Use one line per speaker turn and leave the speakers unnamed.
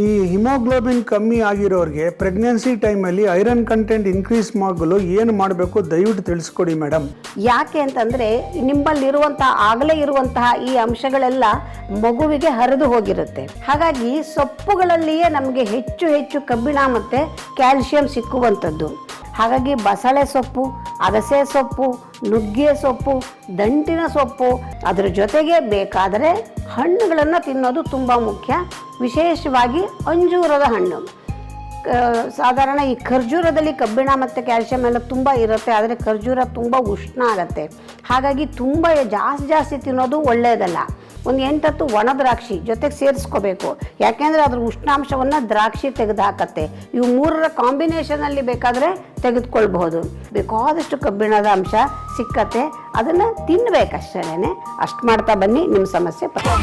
ಈ ಹಿಮೋಗ್ಲೋಬಿನ್ ಕಮ್ಮಿ ಆಗಿರೋರಿಗೆ ಪ್ರೆಗ್ನೆನ್ಸಿ ಟೈಮಲ್ಲಿ ಐರನ್ ಕಂಟೆಂಟ್ ಇನ್ಕ್ರೀಸ್ ಮಾಡಲು ಏನು ಮಾಡಬೇಕು ದಯವಿಟ್ಟು ತಿಳಿಸ್ಕೊಡಿ ಮೇಡಮ್.
ಯಾಕೆ ಅಂತಂದರೆ ನಿಮ್ಮಲ್ಲಿರುವಂತಹ ಆಗಲೇ ಇರುವಂತಹ ಈ ಅಂಶಗಳೆಲ್ಲ ಮಗುವಿಗೆ ಹರಿದು ಹೋಗಿರುತ್ತೆ. ಹಾಗಾಗಿ ಸೊಪ್ಪುಗಳಲ್ಲಿಯೇ ನಮಗೆ ಹೆಚ್ಚು ಹೆಚ್ಚು ಕಬ್ಬಿಣ ಮತ್ತು ಕ್ಯಾಲ್ಶಿಯಂ ಸಿಕ್ಕುವಂಥದ್ದು. ಹಾಗಾಗಿ ಬಸಳೆ ಸೊಪ್ಪು, ಅಗಸೆ ಸೊಪ್ಪು, ನುಗ್ಗೆ ಸೊಪ್ಪು, ದಂಟಿನ ಸೊಪ್ಪು, ಅದರ ಜೊತೆಗೆ ಬೇಕಾದರೆ ಹಣ್ಣುಗಳನ್ನು ತಿನ್ನೋದು ತುಂಬ ಮುಖ್ಯ. ವಿಶೇಷವಾಗಿ ಅಂಜೂರದ ಹಣ್ಣು. ಸಾಧಾರಣ ಈ ಖರ್ಜೂರದಲ್ಲಿ ಕಬ್ಬಿಣ ಮತ್ತು ಕ್ಯಾಲ್ಶಿಯಂ ಎಲ್ಲ ತುಂಬ ಇರುತ್ತೆ, ಆದರೆ ಖರ್ಜೂರ ತುಂಬ ಉಷ್ಣ ಆಗುತ್ತೆ. ಹಾಗಾಗಿ ತುಂಬ ಜಾಸ್ತಿ ತಿನ್ನೋದು ಒಳ್ಳೆಯದಲ್ಲ. ಒಂದು 8-10 ಒಣ ದ್ರಾಕ್ಷಿ ಜೊತೆಗೆ ಸೇರಿಸ್ಕೋಬೇಕು. ಯಾಕೆಂದರೆ ಅದ್ರ ಉಷ್ಣಾಂಶವನ್ನು ದ್ರಾಕ್ಷಿ ತೆಗೆದು ಹಾಕತ್ತೆ. ಇವು ಮೂರರ ಕಾಂಬಿನೇಷನಲ್ಲಿ ಬೇಕಾದರೆ ತೆಗೆದುಕೊಳ್ಬಹುದು. ಬೇಕಾದಷ್ಟು ಕಬ್ಬಿಣದ ಅಂಶ ಸಿಕ್ಕತ್ತೆ, ಅದನ್ನು ತಿನ್ನಬೇಕಷ್ಟೇ. ಅಷ್ಟು ಮಾಡ್ತಾ ಬನ್ನಿ, ನಿಮ್ಮ ಸಮಸ್ಯೆ ಪರಿಹಾರ.